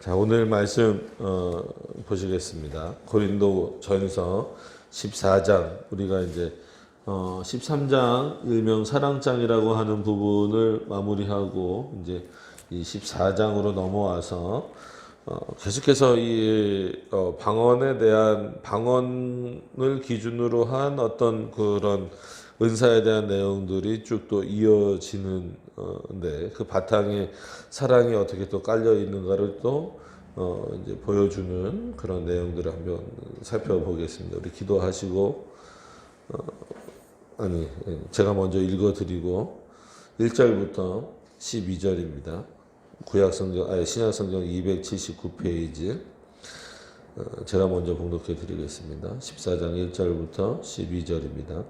자, 오늘 말씀 보시겠습니다. 고린도 전서 14장, 우리가 이제 13장 일명 사랑장이라고 하는 부분을 마무리하고 이제 이 14장으로 넘어와서 계속해서 이 방언에 대한 방언을 기준으로 한 어떤 그런 은사에 대한 내용들이 쭉 또 이어지는데 그 바탕에 사랑이 어떻게 또 깔려 있는가를 또 이제 보여주는 그런 내용들을 한번 살펴보겠습니다. 우리 기도하시고 제가 먼저 읽어드리고 1절부터 12절입니다. 신약성경 279페이지 제가 먼저 봉독해 드리겠습니다. 14장 1절부터 12절입니다.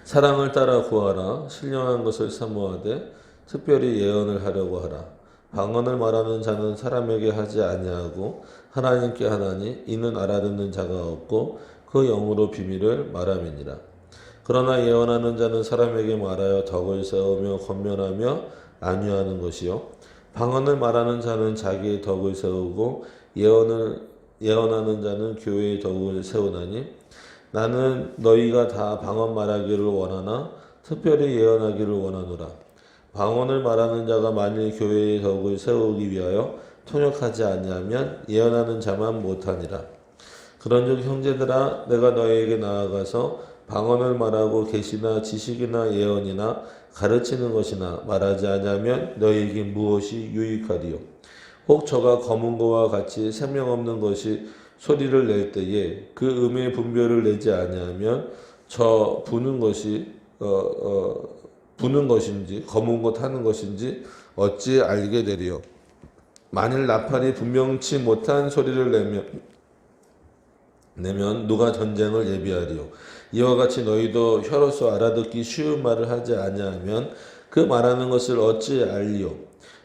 사랑을 따라 구하라. 신령한 것을 사모하되 특별히 예언을 하려고 하라. 방언을 말하는 자는 사람에게 하지 아니하고 하나님께 하나니 이는 알아듣는 자가 없고 그 영으로 비밀을 말함이니라. 그러나 예언하는 자는 사람에게 말하여 덕을 세우며 권면하며 안위하는 것이요 방언을 말하는 자는 자기의 덕을 세우고 예언하는 자는 교회의 덕을 세우나니 나는 너희가 다 방언 말하기를 원하나 특별히 예언하기를 원하노라. 방언을 말하는 자가 만일 교회의 덕을 세우기 위하여 통역하지 아니하면 예언하는 자만 못하니라. 그런즉 형제들아 내가 너희에게 나아가서 방언을 말하고 계시나 지식이나 예언이나 가르치는 것이나 말하지 아니하면 너희에게 무엇이 유익하리요. 혹 저가 검은 거와 같이 생명 없는 것이 소리를 낼 때에 그 음의 분별을 내지 아니하면 저 부는 것이 부는 것인지 검은 것 하는 것인지 어찌 알게 되리요. 만일 나팔이 분명치 못한 소리를 내면 누가 전쟁을 예비하리요. 이와 같이 너희도 혀로서 알아듣기 쉬운 말을 하지 아니하면 그 말하는 것을 어찌 알리요.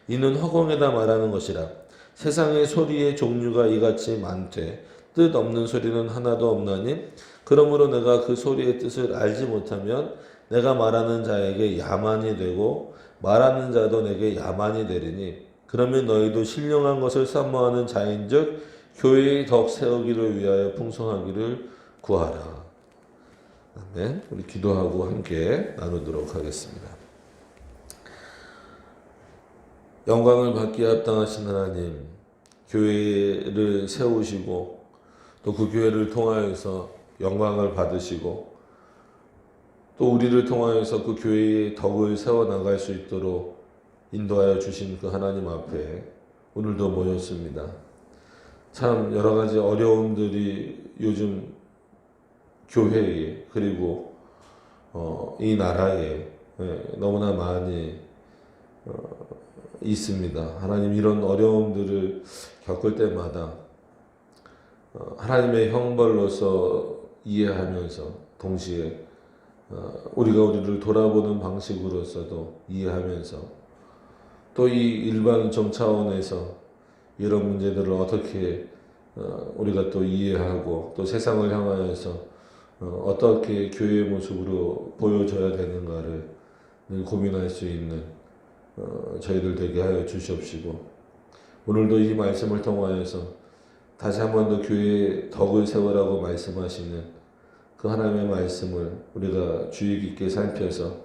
이는 허공에다 말하는 것이라. 세상의 소리의 종류가 이같이 많되 뜻 없는 소리는 하나도 없나니 그러므로 내가 그 소리의 뜻을 알지 못하면 내가 말하는 자에게 야만이 되고 말하는 자도 내게 야만이 되리니 그러면 너희도 신령한 것을 사모하는 자인즉 교회의 덕 세우기를 위하여 풍성하기를 구하라. 아멘. 우리 기도하고 함께 나누도록 하겠습니다. 영광을 받기에 합당하신 하나님, 교회를 세우시고 또 그 교회를 통하여서 영광을 받으시고 또 우리를 통하여서 그 교회의 덕을 세워나갈 수 있도록 인도하여 주신 그 하나님 앞에 오늘도 모였습니다. 참 여러 가지 어려움들이 요즘 교회에 그리고 이 나라에 너무나 많이 있습니다. 하나님 이런 어려움들을 겪을 때마다 하나님의 형벌로서 이해하면서 동시에 우리가 우리를 돌아보는 방식으로서도 이해하면서 또 이 일반적 차원에서 이런 문제들을 어떻게 우리가 또 이해하고 또 세상을 향하여서 어떻게 교회의 모습으로 보여줘야 되는가를 늘 고민할 수 있는 저희들 되게 하여 주시옵시고 오늘도 이 말씀을 통하여서 다시 한 번 더 교회의 덕을 세우라고 말씀하시는 그 하나님의 말씀을 우리가 주의 깊게 살펴서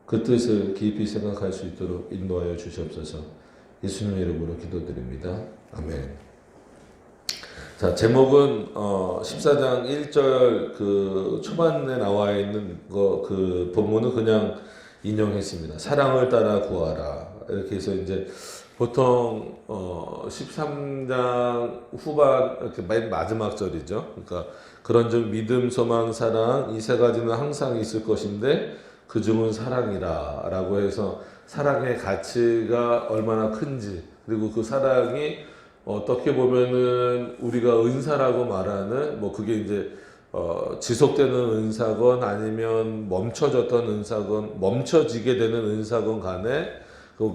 그 뜻을 깊이 생각할 수 있도록 인도하여 주시옵소서. 예수님의 이름으로 기도드립니다. 아멘. 자, 제목은 14장 1절 그 초반에 나와 있는 그 본문은 그냥 인용했습니다. 사랑을 따라 구하라. 이렇게 해서 이제 보통 13장 후반 이렇게 맨 마지막 절이죠. 그러니까 그런 즉 믿음, 소망, 사랑 이 세 가지는 항상 있을 것인데 그 중은 사랑이라 라고 해서 사랑의 가치가 얼마나 큰지 그리고 그 사랑이 어떻게 보면은 우리가 은사라고 말하는 뭐 그게 이제 지속되는 은사건 아니면 멈춰졌던 은사건 멈춰지게 되는 은사건 간에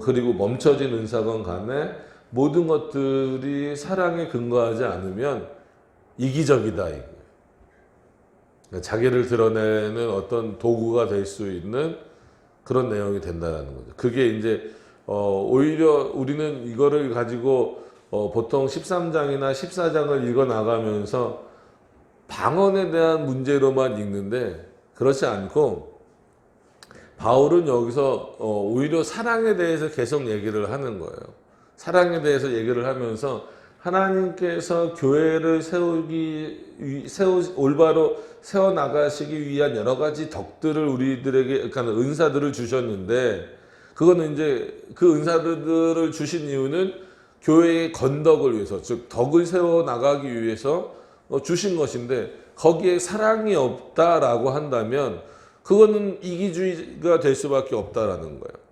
그리고 멈춰진 은사건 간에 모든 것들이 사랑에 근거하지 않으면 이기적이다. 자기를 드러내는 어떤 도구가 될 수 있는 그런 내용이 된다는 거죠. 그게 이제 오히려 우리는 이거를 가지고 보통 13장이나 14장을 읽어 나가면서 방언에 대한 문제로만 읽는데 그렇지 않고 바울은 여기서 오히려 사랑에 대해서 계속 얘기를 하는 거예요. 사랑에 대해서 얘기를 하면서 하나님께서 교회를 올바로 세워나가시기 위한 여러 가지 덕들을 우리들에게, 그러니까 은사들을 주셨는데, 그거는 이제 그 은사들을 주신 이유는 교회의 건덕을 위해서, 즉 덕을 세워나가기 위해서 주신 것인데, 거기에 사랑이 없다라고 한다면 그거는 이기주의가 될 수밖에 없다라는 거예요.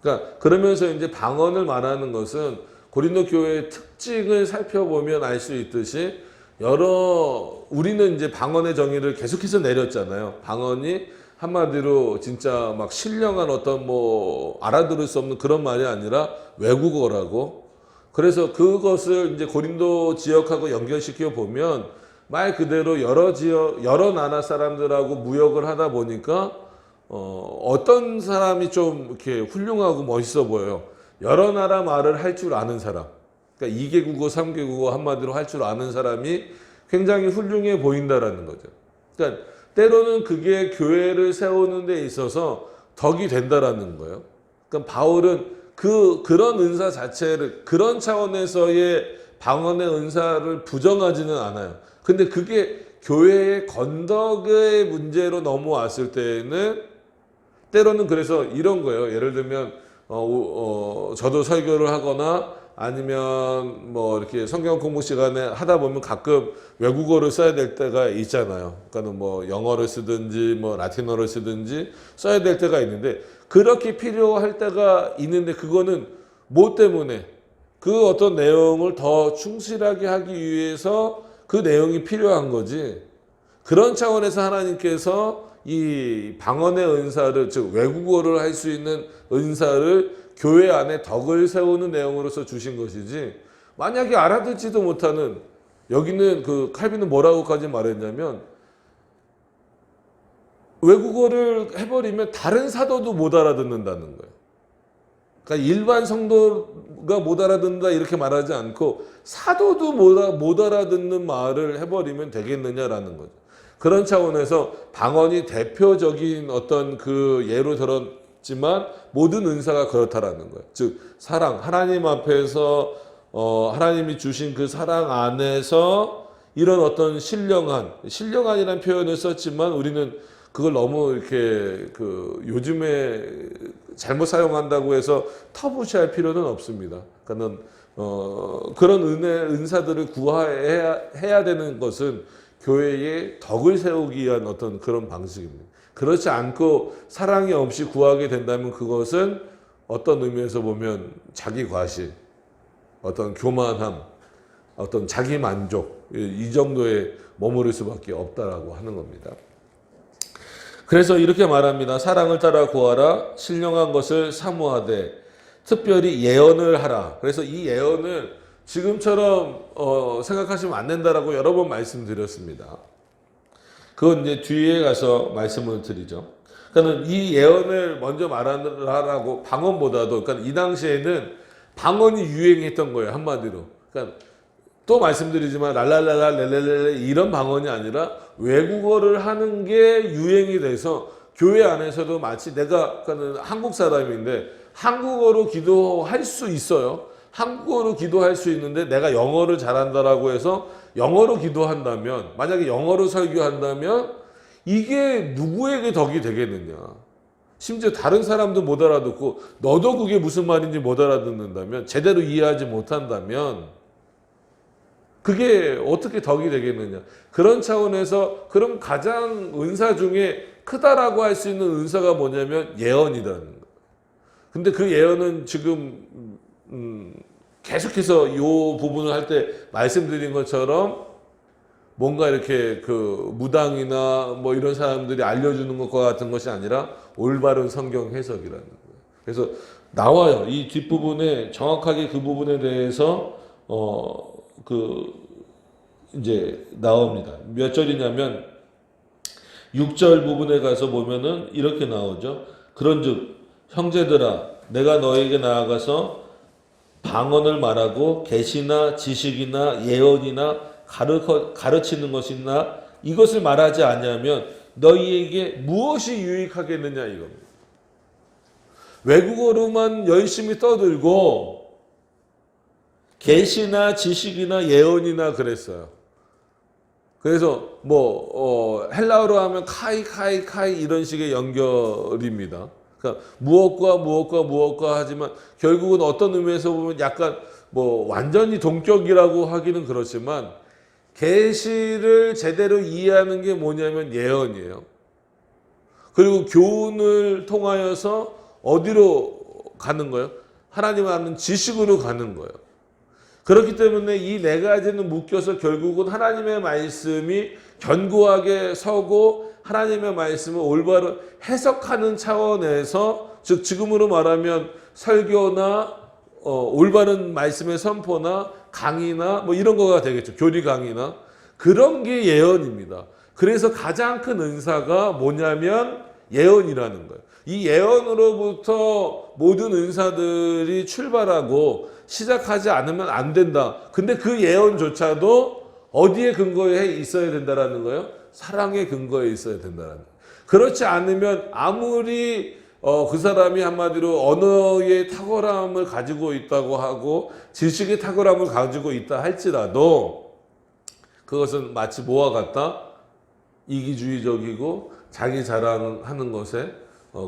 그러니까 그러면서 이제 방언을 말하는 것은 고린도 교회의 특징을 살펴보면 알 수 있듯이 우리는 이제 방언의 정의를 계속해서 내렸잖아요. 방언이 한마디로 진짜 막 신령한 어떤 알아들을 수 없는 그런 말이 아니라 외국어라고. 그래서 그것을 이제 고린도 지역하고 연결시켜 보면 말 그대로 여러 나라 사람들하고 무역을 하다 보니까 어떤 사람이 좀 이렇게 훌륭하고 멋있어 보여요. 여러 나라 말을 할 줄 아는 사람. 그러니까 2개국어, 3개국어 한마디로 할 줄 아는 사람이 굉장히 훌륭해 보인다라는 거죠. 그러니까 때로는 그게 교회를 세우는 데 있어서 덕이 된다라는 거예요. 그러니까 바울은 그런 은사 자체를, 그런 차원에서의 방언의 은사를 부정하지는 않아요. 근데 그게 교회의 건덕의 문제로 넘어왔을 때는 때로는 그래서 이런 거예요. 예를 들면 저도 설교를 하거나 아니면 이렇게 성경 공부 시간에 하다 보면 가끔 외국어를 써야 될 때가 있잖아요. 그러니까 영어를 쓰든지 라틴어를 쓰든지 써야 될 때가 있는데, 그렇게 필요할 때가 있는데 그거는 뭐 때문에? 그 어떤 내용을 더 충실하게 하기 위해서 그 내용이 필요한 거지. 그런 차원에서 하나님께서 이 방언의 은사를, 즉 외국어를 할 수 있는 은사를 교회 안에 덕을 세우는 내용으로서 주신 것이지, 만약에 알아듣지도 못하는, 여기는 칼빈은 뭐라고까지 말했냐면 외국어를 해버리면 다른 사도도 못 알아듣는다는 거예요. 그러니까 일반 성도가 못 알아듣는다 이렇게 말하지 않고 사도도 못 알아듣는 말을 해버리면 되겠느냐라는 거죠. 그런 차원에서 방언이 대표적인 어떤 예로 들었지만 모든 은사가 그렇다라는 거예요. 즉 사랑, 하나님 앞에서 하나님이 주신 그 사랑 안에서 이런 어떤 신령한이라는 표현을 썼지만 우리는 그걸 너무 이렇게 요즘에 잘못 사용한다고 해서 터부시할 필요는 없습니다. 그러니까 그런 은사들을 구해야 되는 것은 교회의 덕을 세우기 위한 어떤 그런 방식입니다. 그렇지 않고 사랑이 없이 구하게 된다면 그것은 어떤 의미에서 보면 자기 과시, 어떤 교만함, 어떤 자기 만족, 이 정도에 머무를 수밖에 없다라고 하는 겁니다. 그래서 이렇게 말합니다. 사랑을 따라 구하라. 신령한 것을 사모하되 특별히 예언을 하라. 그래서 이 예언을 지금처럼 생각하시면 안 된다라고 여러 번 말씀드렸습니다. 그건 이제 뒤에 가서 말씀을 드리죠. 그러니까 이 예언을 먼저 말하라고, 방언보다도, 그러니까 이 당시에는 방언이 유행했던 거예요, 한마디로. 그러니까 또 말씀드리지만 랄랄랄라 렐렐렐레 이런 방언이 아니라 외국어를 하는 게 유행이 돼서 교회 안에서도 마치 내가 한국 사람인데 한국어로 기도할 수 있어요. 한국어로 기도할 수 있는데 내가 영어를 잘한다라고 해서 영어로 기도한다면, 만약에 영어로 설교한다면 이게 누구에게 덕이 되겠느냐. 심지어 다른 사람도 못 알아듣고 너도 그게 무슨 말인지 못 알아듣는다면, 제대로 이해하지 못한다면 그게 어떻게 덕이 되겠느냐. 그런 차원에서 그럼 가장 은사 중에 크다라고 할 수 있는 은사가 뭐냐면 예언이라는 거예요. 근데 그 예언은 지금 계속해서 이 부분을 할 때 말씀드린 것처럼 뭔가 이렇게 무당이나 이런 사람들이 알려주는 것과 같은 것이 아니라 올바른 성경 해석이라는 거예요. 그래서 나와요. 이 뒷부분에 정확하게 그 부분에 대해서 이제 나옵니다. 몇 절이냐면 6절 부분에 가서 보면은 이렇게 나오죠. 그런즉 형제들아 내가 너에게 나아가서 방언을 말하고 계시나 지식이나 예언이나 가르치는 것이나 이것을 말하지 아니하면 너희에게 무엇이 유익하겠느냐 이겁니다. 외국어로만 열심히 떠들고 계시나 지식이나 예언이나 그랬어요. 그래서 헬라어로 하면 카이 이런 식의 연결입니다. 그러니까 무엇과 하지만 결국은 어떤 의미에서 보면 약간 완전히 동격이라고 하기는 그렇지만 계시를 제대로 이해하는 게 뭐냐면 예언이에요. 그리고 교훈을 통하여서 어디로 가는 거예요? 하나님 아는 지식으로 가는 거예요. 그렇기 때문에 이 네 가지는 묶여서 결국은 하나님의 말씀이 견고하게 서고 하나님의 말씀을 올바로 해석하는 차원에서 즉 지금으로 말하면 설교나 올바른 말씀의 선포나 강의나 이런 거가 되겠죠. 교리 강의나 그런 게 예언입니다. 그래서 가장 큰 은사가 뭐냐면 예언이라는 거예요. 이 예언으로부터 모든 은사들이 출발하고 시작하지 않으면 안 된다. 근데 그 예언조차도 어디에 근거해 있어야 된다라는 거예요? 사랑에 근거해 있어야 된다는 거예요. 그렇지 않으면 아무리 그 사람이 한마디로 언어의 탁월함을 가지고 있다고 하고 지식의 탁월함을 가지고 있다 할지라도 그것은 마치 뭐와 같다? 이기주의적이고 자기 자랑하는 것에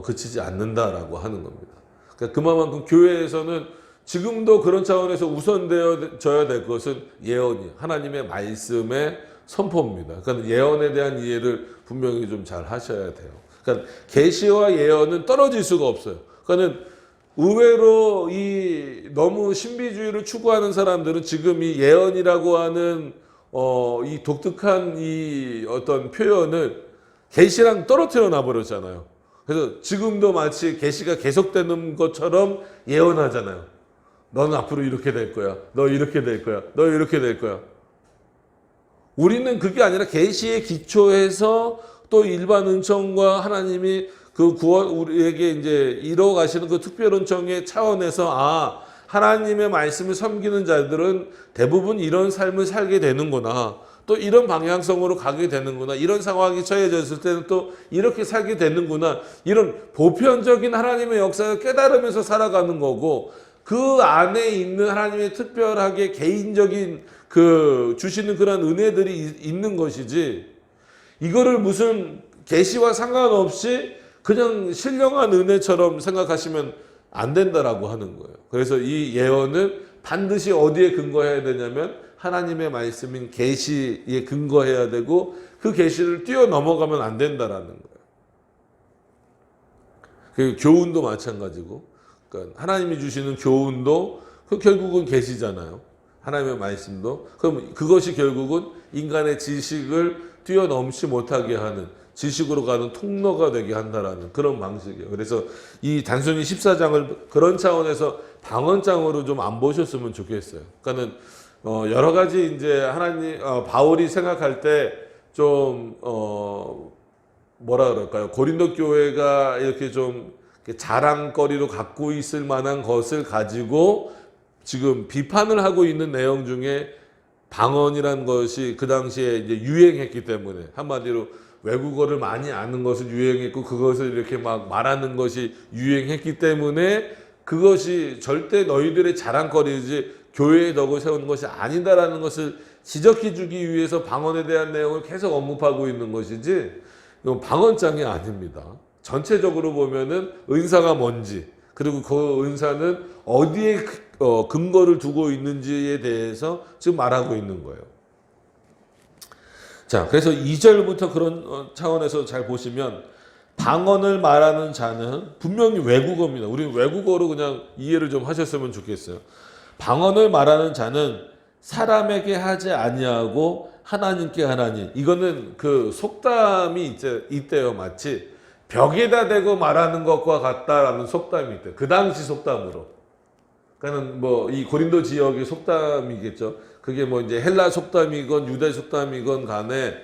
그치지 않는다라고 하는 겁니다. 그러니까 그만큼 교회에서는 지금도 그런 차원에서 우선되어져야 될 것은 예언이 하나님의 말씀의 선포입니다. 그러니까 예언에 대한 이해를 분명히 좀 잘 하셔야 돼요. 그러니까 계시와 예언은 떨어질 수가 없어요. 그러니까 의외로 이 너무 신비주의를 추구하는 사람들은 지금 이 예언이라고 하는 이 독특한 이 어떤 표현을 계시랑 떨어뜨려 놔버렸잖아요. 그래서 지금도 마치 계시가 계속되는 것처럼 예언하잖아요. 너는 앞으로 이렇게 될 거야. 너 이렇게 될 거야. 너 이렇게 될 거야. 우리는 그게 아니라 계시에 기초해서 또 일반 은총과 하나님이 그 구원 우리에게 이제 이뤄가시는 그 특별 은총의 차원에서 하나님의 말씀을 섬기는 자들은 대부분 이런 삶을 살게 되는구나. 또 이런 방향성으로 가게 되는구나. 이런 상황이 처해졌을 때는 또 이렇게 살게 되는구나. 이런 보편적인 하나님의 역사를 깨달으면서 살아가는 거고 그 안에 있는 하나님의 특별하게 개인적인 주시는 그런 은혜들이 있는 것이지 이거를 무슨 계시와 상관없이 그냥 신령한 은혜처럼 생각하시면 안 된다라고 하는 거예요. 그래서 이 예언은 반드시 어디에 근거해야 되냐면 하나님의 말씀인 계시에 근거해야 되고 그 계시를 뛰어넘어가면 안 된다라는 거예요. 교훈도 마찬가지고 그러니까 하나님이 주시는 교훈도 결국은 계시잖아요. 하나님의 말씀도. 그럼 그것이 결국은 인간의 지식을 뛰어넘지 못하게 하는 지식으로 가는 통로가 되게 한다라는 그런 방식이에요. 그래서 이 단순히 14장을 그런 차원에서 방언장으로 좀 안 보셨으면 좋겠어요. 그러니까는 여러 가지 이제 하나님 바울이 생각할 때 좀 뭐라 그럴까요? 고린도 교회가 이렇게 좀 자랑거리로 갖고 있을 만한 것을 가지고 지금 비판을 하고 있는 내용 중에 방언이라는 것이 그 당시에 이제 유행했기 때문에 한마디로 외국어를 많이 아는 것을 유행했고 그것을 이렇게 막 말하는 것이 유행했기 때문에 그것이 절대 너희들의 자랑거리지 교회의 덕을 세우는 것이 아니다라는 것을 지적해 주기 위해서 방언에 대한 내용을 계속 언급하고 있는 것이지 이건 방언장이 아닙니다. 전체적으로 보면은 은사가 뭔지 그리고 그 은사는 어디에 근거를 두고 있는지에 대해서 지금 말하고 있는 거예요. 자, 그래서 2절부터 그런 차원에서 잘 보시면 방언을 말하는 자는 분명히 외국어입니다. 우리는 외국어로 그냥 이해를 좀 하셨으면 좋겠어요. 방언을 말하는 자는 사람에게 하지 아니하고 하나님께 하나니. 이거는 그 속담이 있대요. 마치 벽에다 대고 말하는 것과 같다라는 속담이 있대요. 그 당시 속담으로. 그러니까는 이 고린도 지역의 속담이겠죠. 그게 이제 헬라 속담이건 유대 속담이건 간에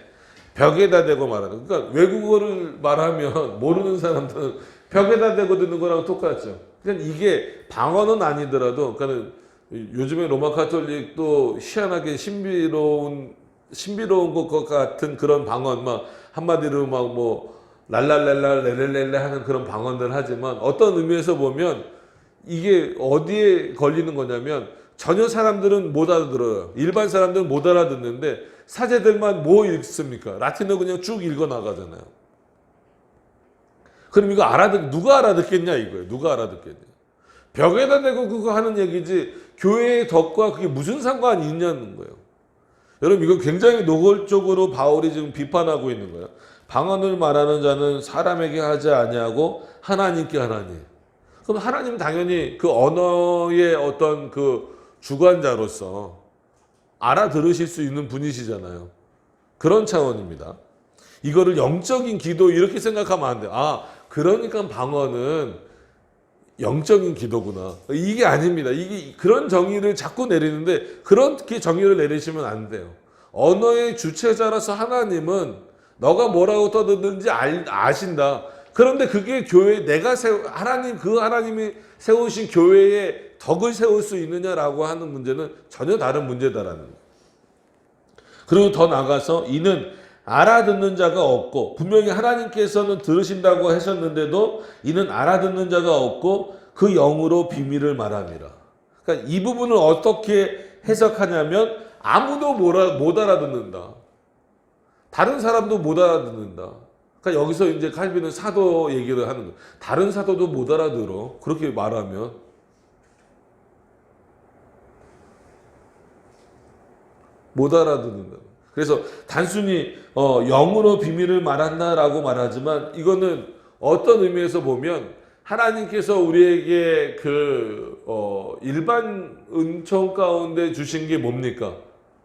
벽에다 대고 말하는. 그러니까 외국어를 말하면 모르는 사람들은 벽에다 대고 듣는 거랑 똑같죠. 그러니까 이게 방언은 아니더라도, 그러니까 요즘에 로마 카톨릭도 희한하게 신비로운 것 같은 그런 방언, 막 한마디로 막 뭐 랄랄랄라 레렐렐레 하는 그런 방언들 하지만 어떤 의미에서 보면 이게 어디에 걸리는 거냐면 전혀 사람들은 못 알아들어요. 일반 사람들은 못 알아듣는데 사제들만 뭐 읽습니까? 라틴어 그냥 쭉 읽어 나가잖아요. 그럼 이거 누가 알아듣겠냐 이거예요. 누가 알아듣겠냐. 벽에다 대고 그거 하는 얘기지 교회의 덕과 그게 무슨 상관이 있냐는 거예요. 여러분 이거 굉장히 노골적으로 바울이 지금 비판하고 있는 거예요. 방언을 말하는 자는 사람에게 하지 아니하고 하나님께 하나니. 그럼 하나님 당연히 그 언어의 어떤 그 주관자로서 알아들으실 수 있는 분이시잖아요. 그런 차원입니다. 이거를 영적인 기도 이렇게 생각하면 안 돼요. 아, 그러니까 방언은 영적인 기도구나. 이게 아닙니다. 이게 그런 정의를 자꾸 내리는데 그렇게 정의를 내리시면 안 돼요. 언어의 주체자라서 하나님은 너가 뭐라고 떠드는지 아신다. 그런데 그게 하나님이 세우신 교회에 덕을 세울 수 있느냐라고 하는 문제는 전혀 다른 문제다라는 거예요. 그리고 더 나아가서 이는 알아듣는 자가 없고, 분명히 하나님께서는 들으신다고 하셨는데도 이는 알아듣는 자가 없고 그 영으로 비밀을 말함이라. 그러니까 이 부분을 어떻게 해석하냐면 아무도 못 알아듣는다. 다른 사람도 못 알아듣는다. 그러니까 여기서 이제 칼빈은 사도 얘기를 하는 거예요. 다른 사도도 못 알아들어. 그렇게 말하면. 못 알아듣는다. 그래서 단순히 영으로 비밀을 말한다라고 말하지만 이거는 어떤 의미에서 보면 하나님께서 우리에게 일반 은총 가운데 주신 게 뭡니까?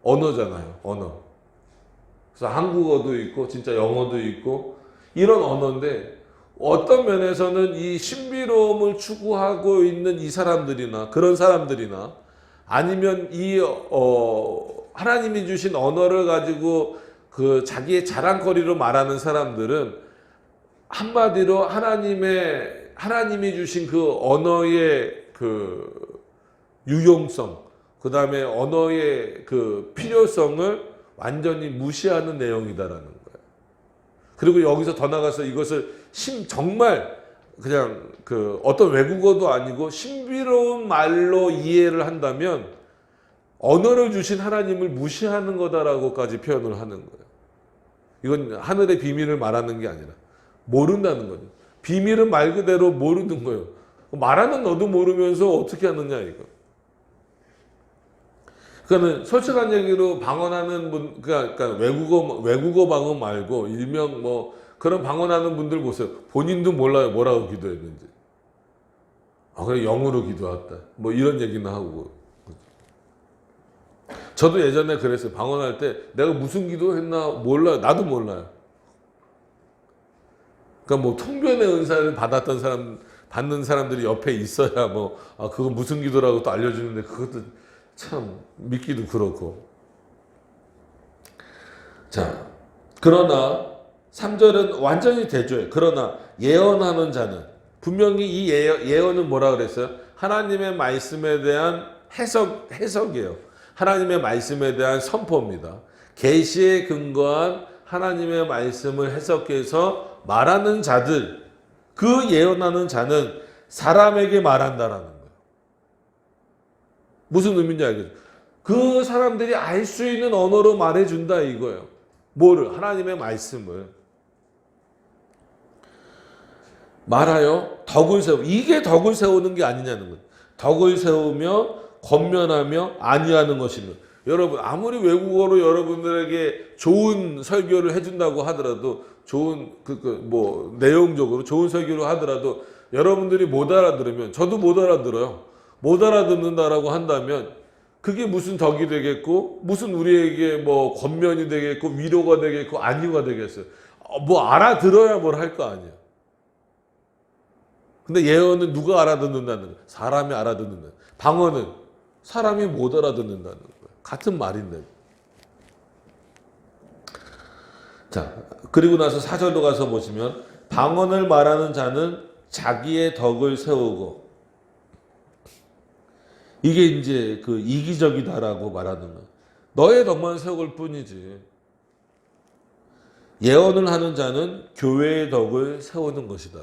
언어잖아요. 언어. 그래서 한국어도 있고 진짜 영어도 있고 이런 언어인데 어떤 면에서는 이 신비로움을 추구하고 있는 이 사람들이나 그런 사람들이나 아니면 하나님이 주신 언어를 가지고 그 자기의 자랑거리로 말하는 사람들은 한마디로 하나님이 주신 그 언어의 그 유용성, 그 다음에 언어의 그 필요성을 완전히 무시하는 내용이다라는 거예요. 그리고 여기서 더 나가서 이것을 정말 그냥 어떤 외국어도 아니고 신비로운 말로 이해를 한다면 언어를 주신 하나님을 무시하는 거다라고까지 표현을 하는 거예요. 이건 하늘의 비밀을 말하는 게 아니라 모른다는 거죠. 비밀은 말 그대로 모르는 거예요. 말하는 너도 모르면서 어떻게 하느냐 이거. 그러니까 솔직한 얘기로 방언하는 분, 그러니까 외국어 방언 말고 일명 뭐 그런 방언하는 분들 보세요. 본인도 몰라요. 뭐라고 기도했는지. 그래 영으로 기도했다. 뭐 이런 얘기나 하고. 저도 예전에 그랬어요. 방언할 때 내가 무슨 기도했나 몰라요. 나도 몰라요. 그러니까 뭐 통변의 은사를 받는 사람들이 옆에 있어야 그거 무슨 기도라고 또 알려주는데 그것도 참 믿기도 그렇고. 자, 그러나 3절은 완전히 대조해. 그러나 예언하는 자는 분명히 이 예언은 뭐라 그랬어요? 하나님의 말씀에 대한 해석이에요. 하나님의 말씀에 대한 선포입니다. 계시에 근거한 하나님의 말씀을 해석해서 말하는 자들, 그 예언하는 자는 사람에게 말한다라는 거예요. 무슨 의미인지 알겠죠? 그 사람들이 알 수 있는 언어로 말해준다 이거예요. 뭐를? 하나님의 말씀을. 말하여 덕을 세우고, 이게 덕을 세우는 게 아니냐는 거예요. 덕을 세우며 권면하며 안위하는 것이며. 여러분 아무리 외국어로 여러분들에게 좋은 설교를 해준다고 하더라도 좋은 내용적으로 좋은 설교를 하더라도 여러분들이 못 알아들으면 저도 못 알아들어요. 못 알아듣는다라고 한다면 그게 무슨 덕이 되겠고 무슨 우리에게 권면이 되겠고 위로가 되겠고 안위가 되겠어요. 알아들어야 뭘 할 거 아니에요. 근데 예언은 누가 알아듣는다는 거예요? 사람이 알아듣는다. 방언은 사람이 못 알아듣는다는 거예요. 같은 말인데. 자, 그리고 나서 4절로 가서 보시면 방언을 말하는 자는 자기의 덕을 세우고 이게 이제 그 이기적이다라고 말하는 거예요. 너의 덕만 세울 뿐이지. 예언을 하는 자는 교회의 덕을 세우는 것이다.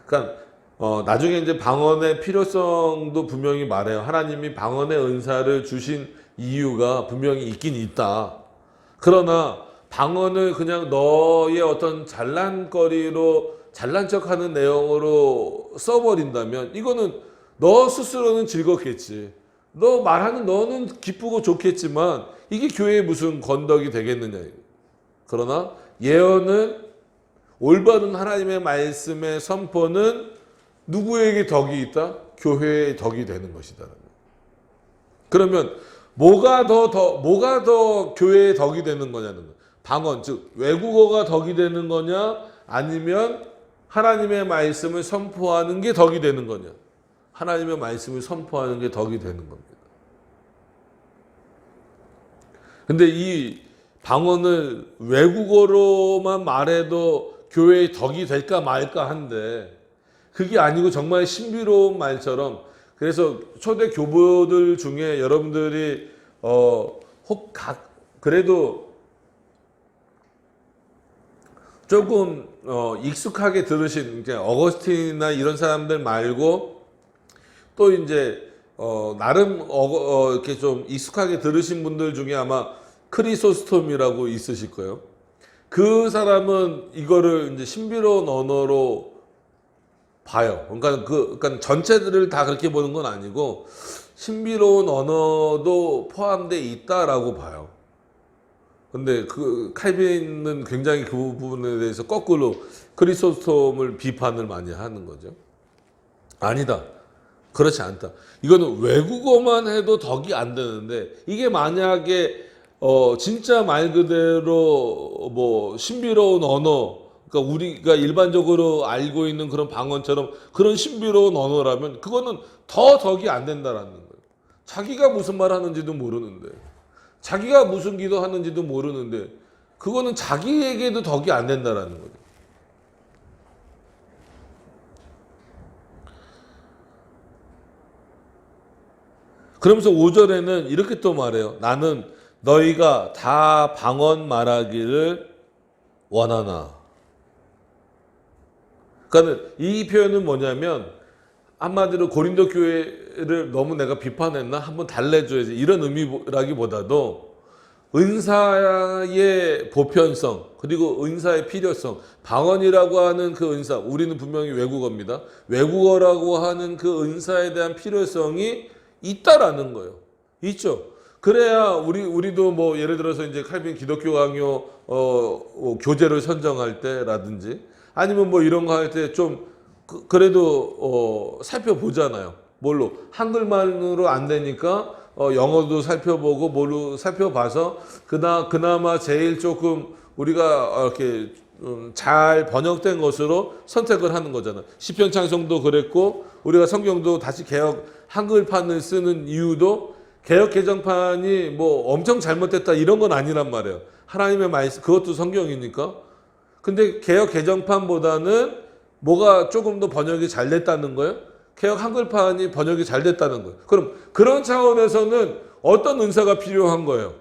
그러니까 나중에 이제 방언의 필요성도 분명히 말해요. 하나님이 방언의 은사를 주신 이유가 분명히 있긴 있다. 그러나 방언을 그냥 너의 어떤 잘난거리로 잘난 척하는 내용으로 써버린다면 이거는 너 스스로는 즐겁겠지. 너 말하는 너는 기쁘고 좋겠지만 이게 교회에 무슨 건덕이 되겠느냐. 그러나 예언은 올바른 하나님의 말씀의 선포는 누구에게 덕이 있다? 교회의 덕이 되는 것이다. 그러면 뭐가 더 교회의 덕이 되는 거냐는 거예요. 방언, 즉 외국어가 덕이 되는 거냐, 아니면 하나님의 말씀을 선포하는 게 덕이 되는 거냐. 하나님의 말씀을 선포하는 게 덕이 되는 겁니다. 근데 이 방언을 외국어로만 말해도 교회의 덕이 될까 말까 한데 그게 아니고 정말 신비로운 말처럼, 그래서 초대 교보들 중에 여러분들이 그래도 조금 익숙하게 들으신 어거스틴이나 이런 사람들 말고 또 이제 나름 이렇게 좀 익숙하게 들으신 분들 중에 아마 크리소스톰이라고 있으실 거예요. 그 사람은 이거를 이제 신비로운 언어로 봐요. 그러니까 전체들을 다 그렇게 보는 건 아니고 신비로운 언어도 포함되어 있다라고 봐요. 근데 그 칼빈은 굉장히 그 부분에 대해서 거꾸로 크리소스톰을 비판을 많이 하는 거죠. 아니다. 그렇지 않다. 이거는 외국어만 해도 덕이 안 되는데 이게 만약에 진짜 말 그대로 뭐 신비로운 언어, 그러니까 우리가 일반적으로 알고 있는 그런 방언처럼 그런 신비로운 언어라면 그거는 더 덕이 안 된다라는 거예요. 자기가 무슨 말 하는지도 모르는데, 자기가 무슨 기도 하는지도 모르는데 그거는 자기에게도 덕이 안 된다라는 거죠. 그러면서 5절에는 이렇게 또 말해요. 나는 너희가 다 방언 말하기를 원하나. 그러니까 이 표현은 뭐냐면 한마디로 고린도 교회를 너무 내가 비판했나? 한번 달래줘야지. 이런 의미라기보다도 은사의 보편성, 그리고 은사의 필요성, 방언이라고 하는 그 은사, 우리는 분명히 외국어입니다. 외국어라고 하는 그 은사에 대한 필요성이 있다라는 거예요. 있죠. 그래야 우리도 뭐 예를 들어서 이제 칼빈 기독교 강요 교재를 선정할 때라든지 아니면 뭐 이런 거 할 때 좀 그래도 살펴보잖아요. 뭘로? 한글만으로 안 되니까 영어도 살펴보고 뭘로 살펴봐서 그나마 제일 조금 우리가 이렇게 잘 번역된 것으로 선택을 하는 거잖아. 시편 찬송도 그랬고 우리가 성경도 다시 개혁 한글판을 쓰는 이유도 개혁 개정판이 뭐 엄청 잘못됐다 이런 건 아니란 말이에요. 하나님의 말씀, 그것도 성경이니까. 근데 개혁 개정판보다는 뭐가 조금 더 번역이 잘 됐다는 거예요? 개혁 한글판이 번역이 잘 됐다는 거예요. 그럼 그런 차원에서는 어떤 은사가 필요한 거예요?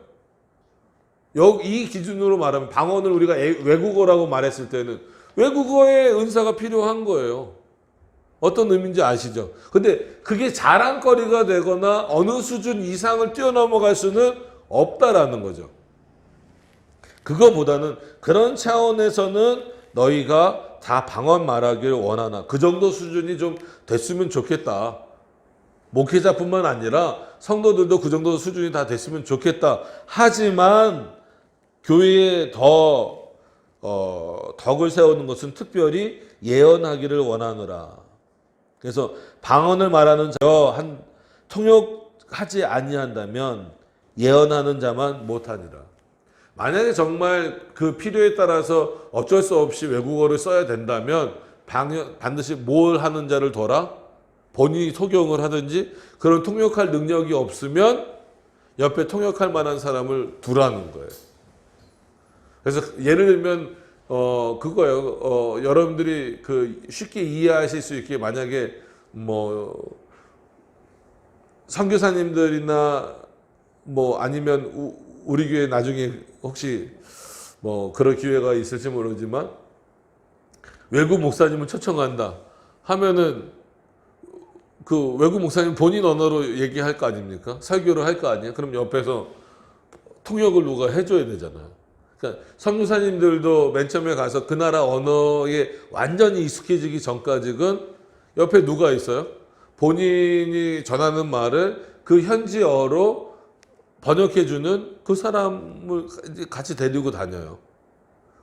이 기준으로 말하면 방언을 우리가 외국어라고 말했을 때는 외국어의 은사가 필요한 거예요. 어떤 의미인지 아시죠? 근데 그게 자랑거리가 되거나 어느 수준 이상을 뛰어넘어갈 수는 없다라는 거죠. 그거보다는 그런 차원에서는 너희가 다 방언 말하기를 원하나. 그 정도 수준이 좀 됐으면 좋겠다. 목회자뿐만 아니라 성도들도 그 정도 수준이 다 됐으면 좋겠다. 하지만 교회에 덕을 세우는 것은 특별히 예언하기를 원하노라. 그래서 방언을 말하는 자 통역하지 아니한다면 예언하는 자만 못하니라. 만약에 정말 그 필요에 따라서 어쩔 수 없이 외국어를 써야 된다면 반드시 뭘 하는 자를 둬라? 본인이 통역을 하든지 그런 통역할 능력이 없으면 옆에 통역할 만한 사람을 두라는 거예요. 그래서 예를 들면 그거예요. 여러분들이 그 쉽게 이해하실 수 있게 만약에 뭐 선교사님들이나 뭐 아니면 우리 교회 나중에 혹시 뭐 그럴 기회가 있을지 모르지만 외국 목사님을 초청한다 하면은 그 외국 목사님 본인 언어로 얘기할 거 아닙니까? 설교를 할 거 아니에요? 그럼 옆에서 통역을 누가 해줘야 되잖아요. 그러니까 선교사님들도 맨 처음에 가서 그 나라 언어에 완전히 익숙해지기 전까지는 옆에 누가 있어요? 본인이 전하는 말을 그 현지어로 번역해주는 그 사람을 같이 데리고 다녀요.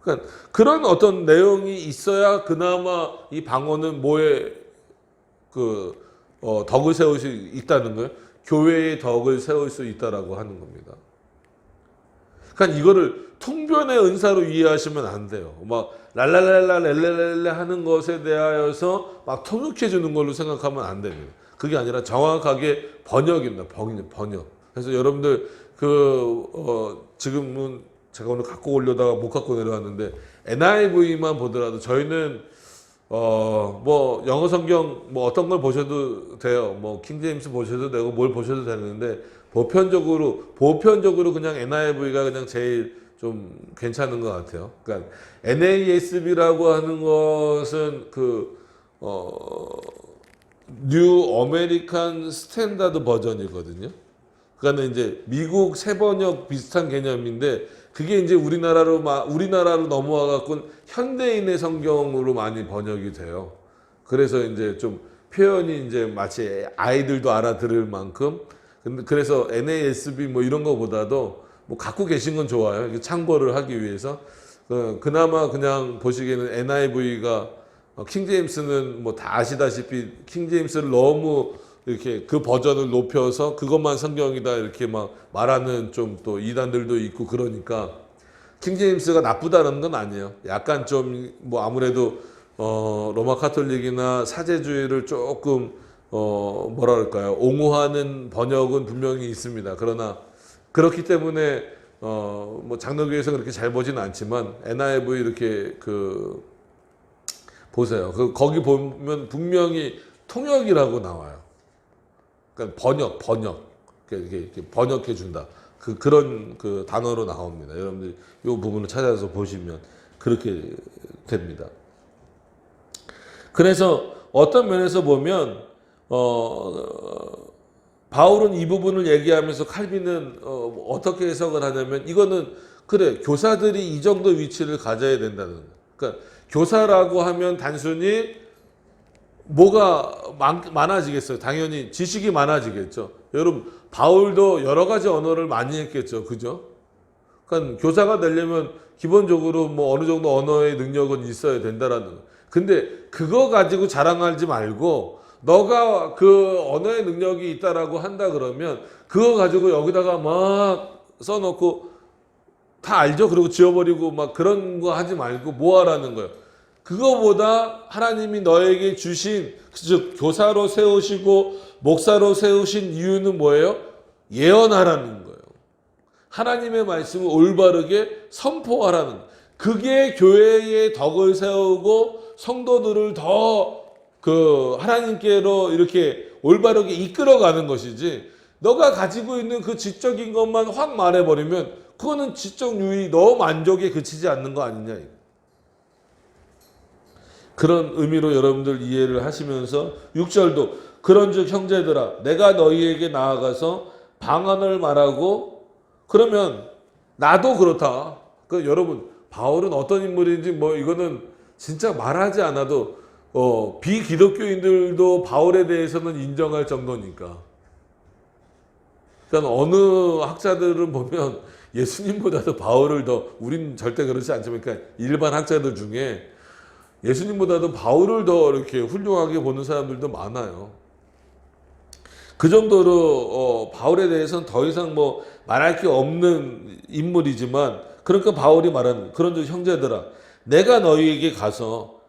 그러니까 그런 어떤 내용이 있어야 그나마 이 방언은 뭐에 덕을 세울 수 있다는 거예요. 교회의 덕을 세울 수 있다라고 하는 겁니다. 그러니까 이거를 통변의 은사로 이해하시면 안 돼요. 막 랄랄랄라 렐레렐레 하는 것에 대하여서 막 통역해 주는 걸로 생각하면 안 됩니다. 그게 아니라 정확하게 번역입니다. 번역. 그래서 여러분들 지금은 제가 오늘 갖고 오려다가 못 갖고 내려왔는데 NIV만 보더라도 저희는 뭐 영어 성경 뭐 어떤 걸 보셔도 돼요. 뭐 킹제임스 보셔도 되고 뭘 보셔도 되는데 보편적으로 그냥 NIV가 그냥 제일 좀 괜찮은 것 같아요. 그러니까 NASB라고 하는 것은 뉴 어메리칸 스탠다드 버전이거든요. 그러니까 이제 미국 새번역 비슷한 개념인데 그게 이제 우리나라로 넘어와 갖고 현대인의 성경으로 많이 번역이 돼요. 그래서 이제 좀 표현이 이제 마치 아이들도 알아들을 만큼. 그래서 NASB 뭐 이런 거보다도 뭐 갖고 계신 건 좋아요. 참고를 하기 위해서. 그나마 그냥 보시기에는 NIV가 킹제임스는 뭐 다 아시다시피 킹제임스를 너무 이렇게 그 버전을 높여서 그것만 성경이다 이렇게 막 말하는 좀 또 이단들도 있고 그러니까 킹제임스가 나쁘다는 건 아니에요. 약간 좀 뭐 아무래도 로마 카톨릭이나 사제주의를 조금 뭐랄까요 옹호하는 번역은 분명히 있습니다. 그러나 그렇기 때문에 뭐 장로교에서 그렇게 잘 보지는 않지만 NIV 이렇게 보세요. 거기 보면 분명히 통역이라고 나와요. 그러니까 번역 이렇게 번역해 준다. 그런 단어로 나옵니다. 여러분들 이 부분을 찾아서 보시면 그렇게 됩니다. 그래서 어떤 면에서 보면 바울은 이 부분을 얘기하면서 칼빈은 어떻게 해석을 하냐면 이거는 그래 교사들이 이 정도 위치를 가져야 된다는 거예요. 그러니까 교사라고 하면 단순히 뭐가 많아지겠어요? 당연히 지식이 많아지겠죠. 여러분 바울도 여러 가지 언어를 많이 했겠죠. 그죠? 그러니까 교사가 되려면 기본적으로 뭐 어느 정도 언어의 능력은 있어야 된다라는 거. 근데 그거 가지고 자랑하지 말고 너가 그 언어의 능력이 있다라고 한다 그러면 그거 가지고 여기다가 막 써놓고 다 알죠? 그리고 지워버리고 막 그런 거 하지 말고 뭐 하라는 거예요? 그거보다 하나님이 너에게 주신 즉 교사로 세우시고 목사로 세우신 이유는 뭐예요? 예언하라는 거예요. 하나님의 말씀을 올바르게 선포하라는 거예요. 그게 교회의 덕을 세우고 성도들을 더 하나님께로 이렇게 올바르게 이끌어가는 것이지 너가 가지고 있는 그 지적인 것만 확 말해버리면 그거는 지적 유의 너 만족에 그치지 않는 거 아니냐. 그런 의미로 여러분들 이해를 하시면서 6절도 그런즉 형제들아 내가 너희에게 나아가서 방언을 말하고 그러면 나도 그렇다. 여러분 바울은 어떤 인물인지 뭐 이거는 진짜 말하지 않아도 비기독교인들도 바울에 대해서는 인정할 정도니까. 그러니까 어느 학자들은 보면 예수님보다도 바울을 우린 절대 그렇지 않지만 그러니까 일반 학자들 중에 예수님보다도 바울을 더 이렇게 훌륭하게 보는 사람들도 많아요. 그 정도로 바울에 대해서는 더 이상 뭐 말할 게 없는 인물이지만 그러니까 바울이 말하는 그런즉 형제들아 내가 너희에게 가서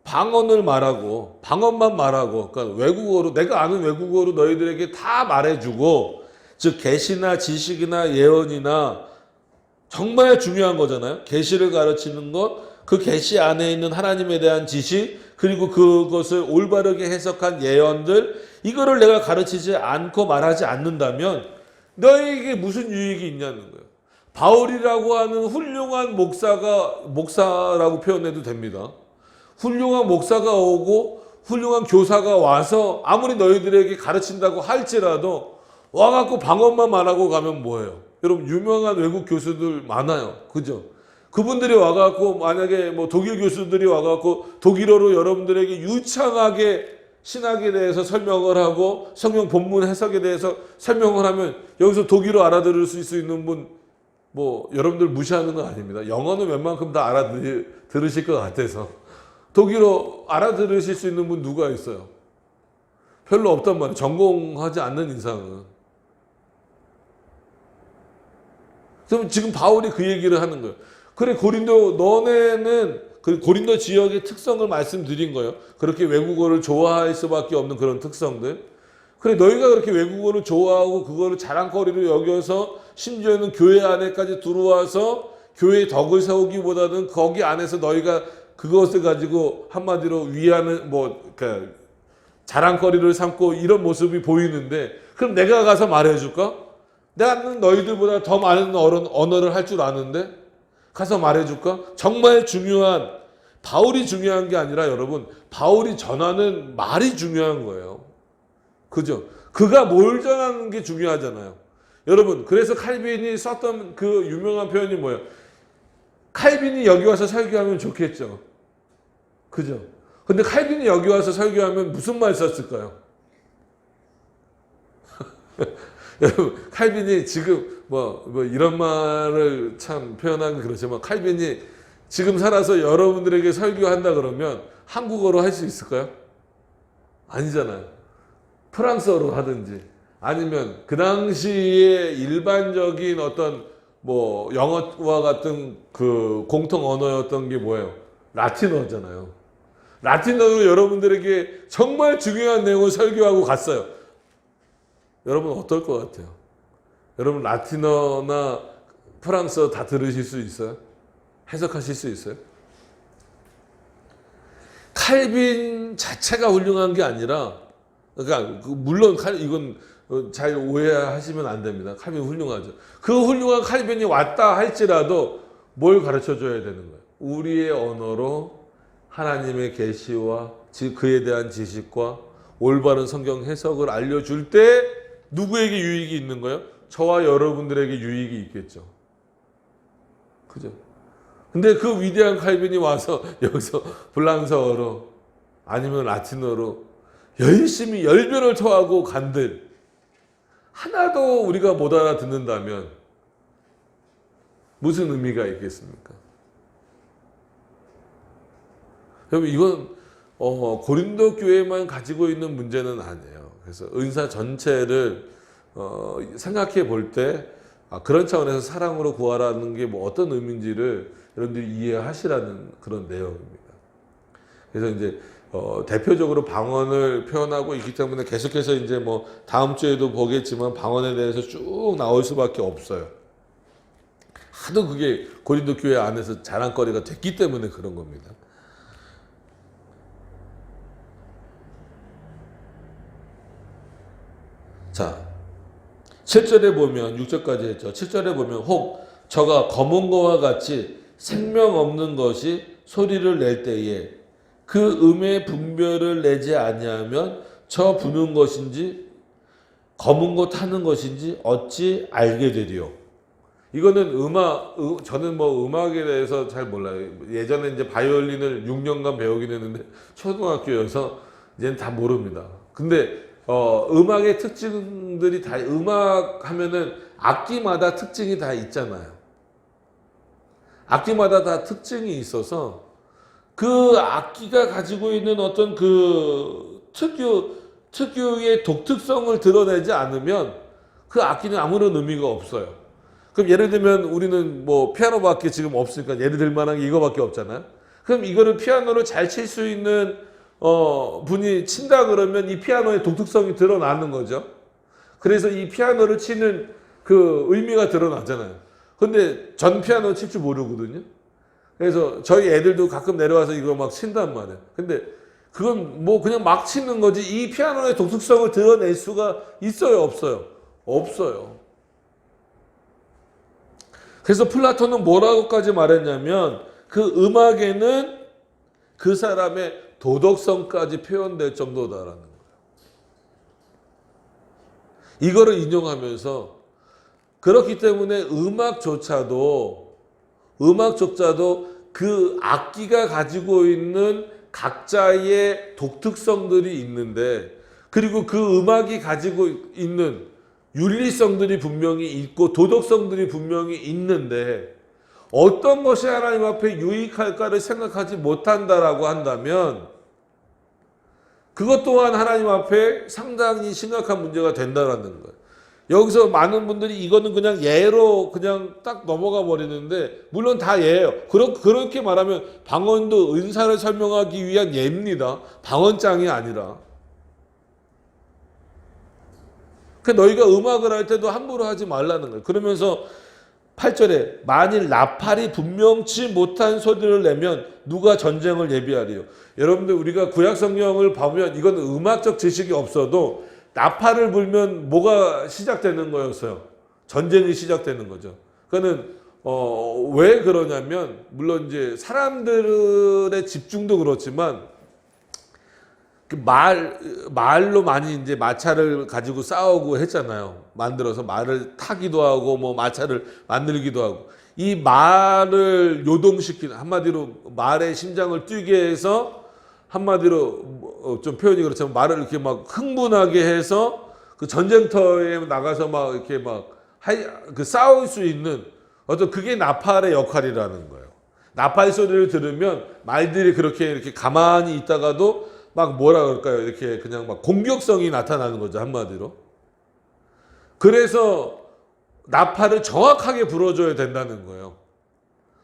방언을 말하고 방언만 말하고 그러니까 외국어로 내가 아는 외국어로 너희들에게 다 말해주고 즉 계시나 지식이나 예언이나 정말 중요한 거잖아요. 계시를 가르치는 것 그 계시 안에 있는 하나님에 대한 지식 그리고 그것을 올바르게 해석한 예언들 이거를 내가 가르치지 않고 말하지 않는다면 너에게 무슨 유익이 있냐는 거예요. 바울이라고 하는 훌륭한 목사라고 표현해도 됩니다. 훌륭한 목사가 오고 훌륭한 교사가 와서 아무리 너희들에게 가르친다고 할지라도 와갖고 방언만 말하고 가면 뭐예요? 여러분 유명한 외국 교수들 많아요. 그죠? 그분들이 와갖고 만약에 뭐 독일 교수들이 와갖고 독일어로 여러분들에게 유창하게 신학에 대해서 설명을 하고 성경 본문 해석에 대해서 설명을 하면 여기서 독일어 알아들을 수 있는 분 뭐 여러분들 무시하는 건 아닙니다. 영어는 웬만큼 다 알아들으실 것 같아서 독일어 알아들으실 수 있는 분 누가 있어요? 별로 없단 말이에요. 전공하지 않는 이상은. 그럼 지금 바울이 그 얘기를 하는 거예요. 그래 고린도 너네는 그 고린도 지역의 특성을 말씀드린 거예요. 그렇게 외국어를 좋아할 수밖에 없는 그런 특성들. 그래 너희가 그렇게 외국어를 좋아하고 그거를 자랑거리로 여겨서 심지어는 교회 안에까지 들어와서 교회의 덕을 세우기보다는 거기 안에서 너희가 그것을 가지고 한마디로 위하는 그러니까 자랑거리를 삼고 이런 모습이 보이는데 그럼 내가 가서 말해줄까? 나는 너희들보다 더 많은 언어를 할 줄 아는데 가서 말해줄까? 정말 중요한 바울이 중요한 게 아니라 여러분 바울이 전하는 말이 중요한 거예요. 그죠? 그가 뭘 전하는 게 중요하잖아요. 여러분 그래서 칼빈이 썼던 그 유명한 표현이 뭐예요? 칼빈이 여기 와서 설교하면 좋겠죠. 그죠? 근데 칼빈이 여기 와서 설교하면 무슨 말 썼을까요? 여러분 칼빈이 지금 뭐 이런 말을 참 표현하기 그렇지만 칼빈이 지금 살아서 여러분들에게 설교한다 그러면 한국어로 할 수 있을까요? 아니잖아요. 프랑스어로 하든지 아니면 그 당시에 일반적인 어떤 뭐 영어와 같은 그 공통 언어였던 게 뭐예요? 라틴어잖아요. 라틴어로 여러분들에게 정말 중요한 내용을 설교하고 갔어요. 여러분 어떨 것 같아요? 여러분 라틴어나 프랑스어 다 들으실 수 있어요? 해석하실 수 있어요? 칼빈 자체가 훌륭한 게 아니라 그러니까 물론 이건 잘 오해하시면 안 됩니다. 칼빈 훌륭하죠. 그 훌륭한 칼빈이 왔다 할지라도 뭘 가르쳐 줘야 되는 거예요? 우리의 언어로 하나님의 계시와 그에 대한 지식과 올바른 성경 해석을 알려줄 때 누구에게 유익이 있는 거예요? 저와 여러분들에게 유익이 있겠죠. 그죠? 근데 그 위대한 칼빈이 와서 여기서 불란서어로 아니면 라틴어로 열심히 열변을 토하고 간들 하나도 우리가 못 알아듣는다면 무슨 의미가 있겠습니까? 여러분 이건 고린도 교회만 가지고 있는 문제는 아니에요. 그래서 은사 전체를 생각해 볼 때 그런 차원에서 사랑으로 구하라는 게 뭐 어떤 의미인지를 여러분들이 이해하시라는 그런 내용입니다. 그래서 이제 대표적으로 방언을 표현하고 있기 때문에 계속해서 이제 뭐 다음 주에도 보겠지만 방언에 대해서 쭉 나올 수밖에 없어요. 하도 그게 고린도 교회 안에서 자랑거리가 됐기 때문에 그런 겁니다. 자, 7절에 보면 6절까지 했죠. 7절에 보면 혹 저가 검은 거와 같이 생명 없는 것이 소리를 낼 때에 그 음의 분별을 내지 아니하면 저 부는 것인지 검은 것 하는 것인지 어찌 알게 되리요. 이거는 저는 뭐 음악에 대해서 잘 몰라요. 예전에 이제 바이올린을 6년간 배우긴 했는데 초등학교여서 이제는 다 모릅니다. 근데 음악의 특징들이 다 음악 하면은 악기마다 특징이 다 있잖아요. 악기마다 다 특징이 있어서 그 악기가 가지고 있는 어떤 그 특유의 독특성을 드러내지 않으면 그 악기는 아무런 의미가 없어요. 그럼 예를 들면 우리는 뭐 피아노밖에 지금 없으니까 예를 들 만한 게 이거밖에 없잖아요. 그럼 이거를 피아노를 잘 칠 수 있는 분이 친다 그러면 이 피아노의 독특성이 드러나는 거죠. 그래서 이 피아노를 치는 그 의미가 드러나잖아요. 근데 전 피아노 칠 줄 모르거든요. 그래서 저희 애들도 가끔 내려와서 이거 막 친단 말이에요. 근데 그건 뭐 그냥 막 치는 거지. 이 피아노의 독특성을 드러낼 수가 있어요, 없어요? 없어요. 그래서 플라톤은 뭐라고까지 말했냐면 그 음악에는 그 사람의 도덕성까지 표현될 정도다라는 거예요. 이거를 인용하면서 그렇기 때문에 음악조차도 그 악기가 가지고 있는 각자의 독특성들이 있는데, 그리고 그 음악이 가지고 있는 윤리성들이 분명히 있고 도덕성들이 분명히 있는데 어떤 것이 하나님 앞에 유익할까를 생각하지 못한다라고 한다면 그것 또한 하나님 앞에 상당히 심각한 문제가 된다라는 거예요. 여기서 많은 분들이 이거는 그냥 예로 그냥 딱 넘어가 버리는데, 물론 다 예예요. 그렇게 말하면 방언도 은사를 설명하기 위한 예입니다. 방언장이 아니라. 너희가 음악을 할 때도 함부로 하지 말라는 거예요. 그러면서 8절에 만일 나팔이 분명치 못한 소리를 내면 누가 전쟁을 예비하리요. 여러분들 우리가 구약 성경을 보면 이건 음악적 지식이 없어도 나팔을 불면 뭐가 시작되는 거였어요? 전쟁이 시작되는 거죠. 그거는 왜 그러냐면 물론 이제 사람들의 집중도 그렇지만 그 말로 많이 이제 마차를 가지고 싸우고 했잖아요. 만들어서 말을 타기도 하고 뭐 마차를 만들기도 하고, 이 말을 요동시키는, 한마디로 말의 심장을 뛰게 해서, 한마디로 좀 표현이 그렇지만 말을 이렇게 막 흥분하게 해서 그 전쟁터에 나가서 막 이렇게 막 그 싸울 수 있는 어떤, 그게 나팔의 역할이라는 거예요. 나팔 소리를 들으면 말들이 그렇게 이렇게 가만히 있다가도 막 뭐라 그럴까요? 이렇게 그냥 막 공격성이 나타나는 거죠, 한마디로. 그래서 나팔을 정확하게 불어줘야 된다는 거예요.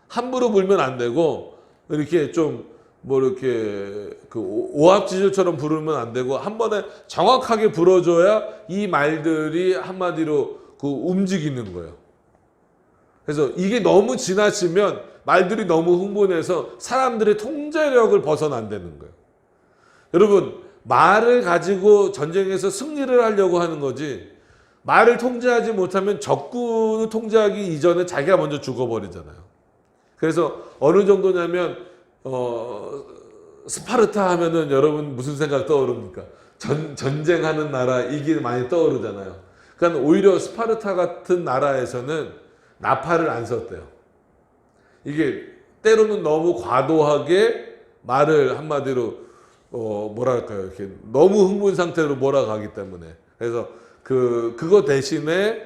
함부로 불면 안 되고, 이렇게 좀 뭐 이렇게 그 오합지졸처럼 부르면 안 되고, 한 번에 정확하게 불어줘야 이 말들이 한마디로 그 움직이는 거예요. 그래서 이게 너무 지나치면 말들이 너무 흥분해서 사람들의 통제력을 벗어난다는 거예요. 여러분, 말을 가지고 전쟁에서 승리를 하려고 하는 거지, 말을 통제하지 못하면 적군을 통제하기 이전에 자기가 먼저 죽어버리잖아요. 그래서 어느 정도냐면 스파르타 하면은 여러분 무슨 생각 떠오릅니까? 전쟁하는 나라, 이게 많이 떠오르잖아요. 그러니까 오히려 스파르타 같은 나라에서는 나팔을 안 썼대요. 이게 때로는 너무 과도하게 말을 한마디로 뭐랄까요, 이렇게 너무 흥분 상태로 몰아가기 때문에. 그래서 그거 대신에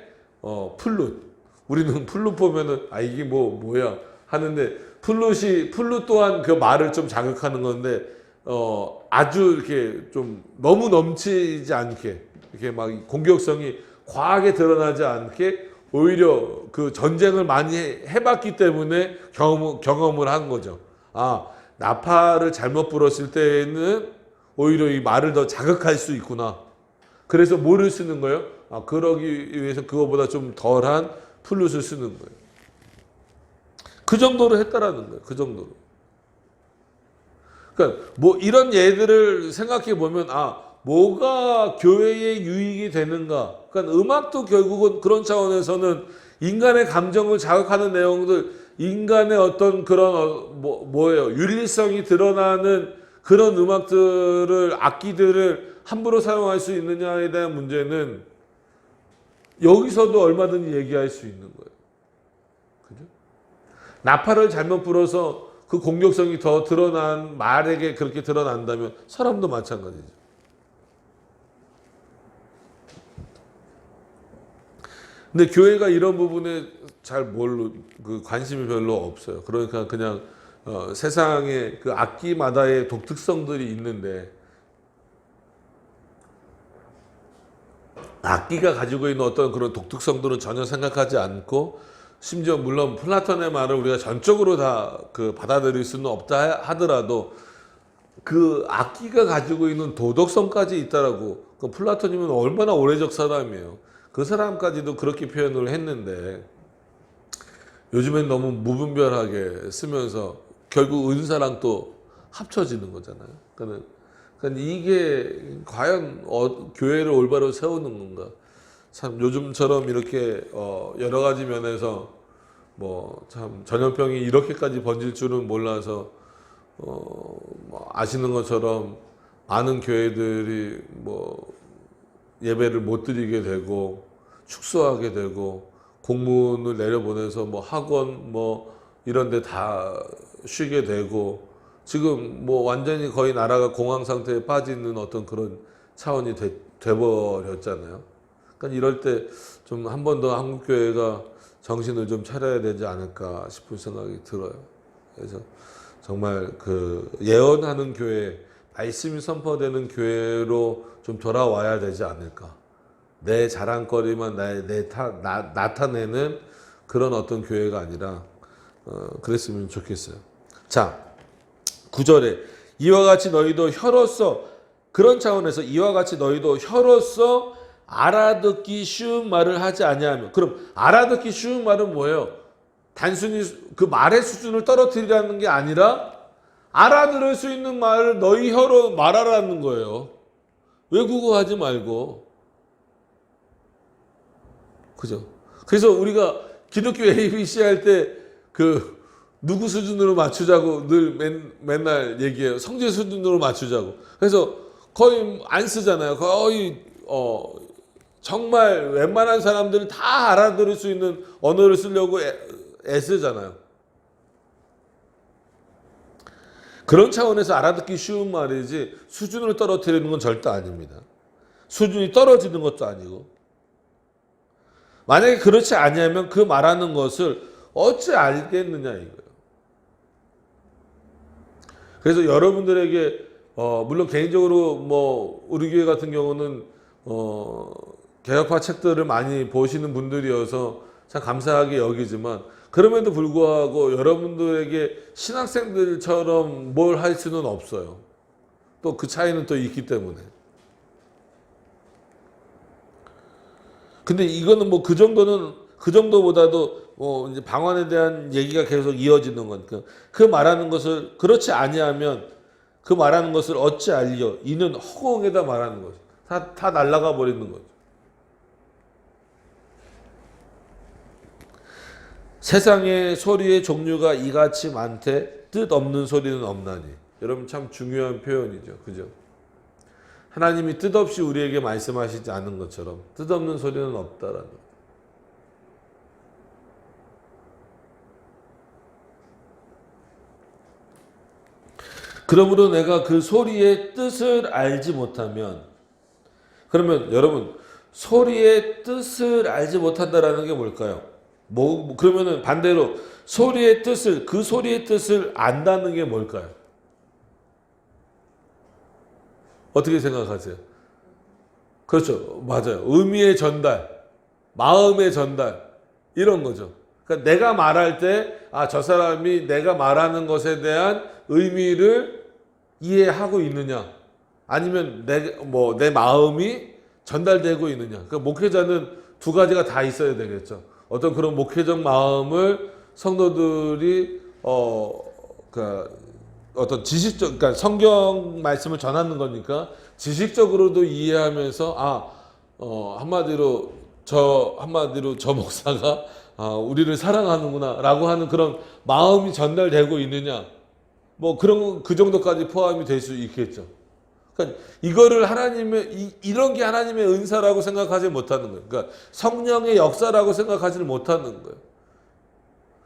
플룻, 우리는 플룻 보면은 이게 뭐야 하는데, 플룻 또한 그 말을 좀 자극하는 건데 아주 이렇게 좀 너무 넘치지 않게, 이렇게 막 공격성이 과하게 드러나지 않게, 오히려 그 전쟁을 많이 해봤기 때문에 경험을 한 거죠. 나팔을 잘못 불었을 때에는 오히려 이 말을 더 자극할 수 있구나. 그래서 뭐를 쓰는 거예요? 그러기 위해서 그거보다 좀 덜한 플룻을 쓰는 거예요. 그 정도로 했다라는 거예요. 그 정도로. 그러니까 뭐 이런 예들을 생각해 보면 뭐가 교회에 유익이 되는가? 그러니까 음악도 결국은 그런 차원에서는 인간의 감정을 자극하는 내용들, 인간의 어떤 그런 뭐예요? 윤리성이 드러나는 그런 음악들을, 악기들을 함부로 사용할 수 있느냐에 대한 문제는 여기서도 얼마든지 얘기할 수 있는 거예요. 그죠? 나팔을 잘못 불어서 그 공격성이 더 드러난 말에게 그렇게 드러난다면 사람도 마찬가지죠. 근데 교회가 이런 부분에 잘 그 관심이 별로 없어요. 그러니까 그냥 세상에 그 악기마다의 독특성들이 있는데, 악기가 가지고 있는 어떤 그런 독특성들은 전혀 생각하지 않고, 심지어 물론 플라톤의 말을 우리가 전적으로 다 받아들일 수는 없다 하더라도 그 악기가 가지고 있는 도덕성까지 있다라고, 그 플라톤이면 얼마나 오래적 사람이에요. 그 사람까지도 그렇게 표현을 했는데, 요즘엔 너무 무분별하게 쓰면서 결국 은사랑 또 합쳐지는 거잖아요. 그러니까 그러니까 이게 과연 교회를 올바로 세우는 건가? 참 요즘처럼 이렇게 여러 가지 면에서 뭐 참 전염병이 이렇게까지 번질 줄은 몰라서 뭐 아시는 것처럼 많은 교회들이 뭐 예배를 못 드리게 되고 축소하게 되고 공문을 내려보내서 뭐 학원 뭐 이런 데 다 쉬게 되고 지금 뭐 완전히 거의 나라가 공황 상태에 빠지는 어떤 그런 차원이 돼버렸잖아요. 그러니까 이럴 때 좀 한 번 더 한국 교회가 정신을 좀 차려야 되지 않을까 싶은 생각이 들어요. 그래서 정말 그 예언하는 교회, 말씀이 선포되는 교회로 좀 돌아와야 되지 않을까. 내 자랑거리만 나타내는 그런 어떤 교회가 아니라 그랬으면 좋겠어요. 자, 9절에 이와 같이 너희도 혀로서, 그런 차원에서 이와 같이 너희도 혀로서 알아듣기 쉬운 말을 하지 아니하며, 그럼 알아듣기 쉬운 말은 뭐예요? 단순히 그 말의 수준을 떨어뜨리라는 게 아니라 알아들을 수 있는 말을 너희 혀로 말하라는 거예요. 외국어하지 말고. 그죠? 그래서 우리가 기독교 ABC 할 때 그 누구 수준으로 맞추자고 늘 맨날 얘기해요. 성질 수준으로 맞추자고. 그래서 거의 안 쓰잖아요. 거의 정말 웬만한 사람들은 다 알아들을 수 있는 언어를 쓰려고 애쓰잖아요. 그런 차원에서 알아듣기 쉬운 말이지 수준을 떨어뜨리는 건 절대 아닙니다. 수준이 떨어지는 것도 아니고. 만약에 그렇지 아니하면 그 말하는 것을 어찌 알겠느냐 이거예요. 그래서 여러분들에게 물론 개인적으로 뭐 우리 교회 같은 경우는 개혁파 책들을 많이 보시는 분들이어서 참 감사하게 여기지만 그럼에도 불구하고 여러분들에게 신학생들처럼 뭘 할 수는 없어요. 또 그 차이는 또 있기 때문에. 근데 이거는 뭐 그 정도보다도 이제 방언에 대한 얘기가 계속 이어지는 거니까 그 말하는 것을 그렇지 아니하면 그 말하는 것을 어찌 알려? 이는 허공에다 말하는 거죠. 다 날아가 버리는 거죠. 세상에 소리의 종류가 이같이 많되 뜻없는 소리는 없나니. 여러분 참 중요한 표현이죠. 그죠? 하나님이 뜻없이 우리에게 말씀하시지 않은 것처럼 뜻없는 소리는 없다라는 거예요. 그러므로 내가 그 소리의 뜻을 알지 못하면, 그러면 여러분 소리의 뜻을 알지 못한다라는 게 뭘까요? 그러면은 반대로 그 소리의 뜻을 안다는 게 뭘까요? 어떻게 생각하세요? 그렇죠. 맞아요. 의미의 전달, 마음의 전달, 이런 거죠. 그러니까 내가 말할 때, 저 사람이 내가 말하는 것에 대한 의미를 이해하고 있느냐, 아니면 내 마음이 전달되고 있느냐. 그러니까 목회자는 두 가지가 다 있어야 되겠죠. 어떤 그런 목회적 마음을 성도들이 어떤 그러니까 성경 말씀을 전하는 거니까 지식적으로도 이해하면서 한마디로 저 목사가 우리를 사랑하는구나라고 하는 그런 마음이 전달되고 있느냐, 뭐 그 정도까지 포함이 될 수 있겠죠. 그러니까 이거를 이런 게 하나님의 은사라고 생각하지 못하는 거예요. 그러니까 성령의 역사라고 생각하지 못하는 거예요.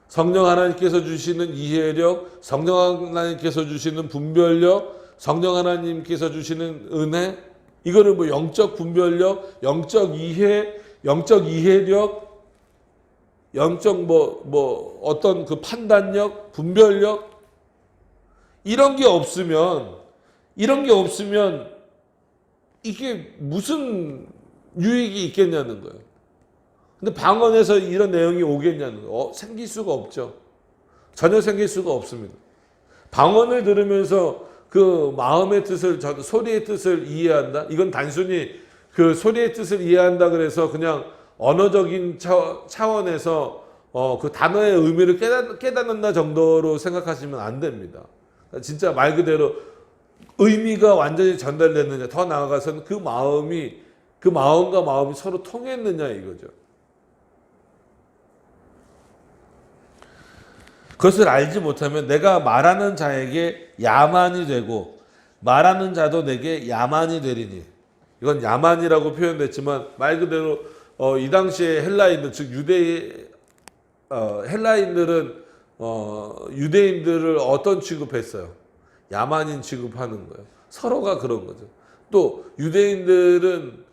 성령 하나님께서 주시는 이해력, 성령 하나님께서 주시는 분별력, 성령 하나님께서 주시는 은혜, 이거를 뭐 영적 분별력, 영적 이해력, 영적 어떤 그 판단력, 분별력, 이런 게 없으면 이게 무슨 유익이 있겠냐는 거예요. 근데 방언에서 이런 내용이 오겠냐는 거예요. 생길 수가 없죠. 전혀 생길 수가 없습니다. 방언을 들으면서 그 마음의 뜻을, 소리의 뜻을 이해한다? 이건 단순히 그 소리의 뜻을 이해한다 그래서 그냥 언어적인 차원에서 그 단어의 의미를 깨닫는다 정도로 생각하시면 안 됩니다. 진짜 말 그대로 의미가 완전히 전달됐느냐, 더 나아가서는 그 마음과 마음이 서로 통했느냐 이거죠. 그것을 알지 못하면 내가 말하는 자에게 야만이 되고 말하는 자도 내게 야만이 되리니. 이건 야만이라고 표현됐지만 말 그대로 이 당시에 헬라인들, 즉 헬라인들은 유대인들을 어떤 취급했어요? 야만인 취급하는 거예요. 서로가 그런 거죠. 또 유대인들은